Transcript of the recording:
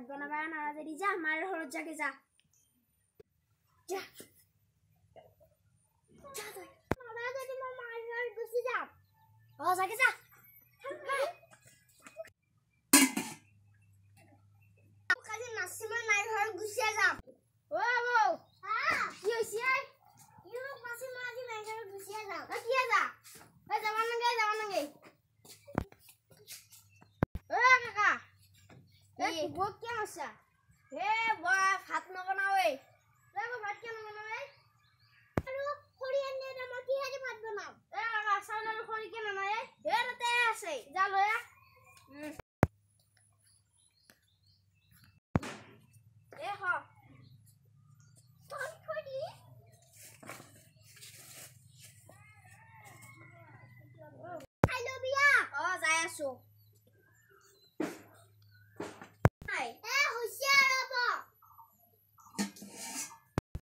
বনাবা নাৰা যদি যা মাৰ ঘৰত যাকে যা যা যা তই নাৰা যদি মই মাৰ ঘৰত গুচি যাম যাকে যা কালি নাচিমা মাৰ ঘৰত গুচি যাম বৌ কি হৈছে ইও নাচিমা আজি মাৰ ঘৰত গুচি যাম কি যা যাবা নাগে কাকা বুক क्या मसा हे बा भात न बनावे रे भात क्या न बनावे আৰু খৰি আনি দে মই কি হাজি ভাত বনাম কাকা চাউল আৰু খৰি কি ন নাই হে ৰতে আছে যা লয়া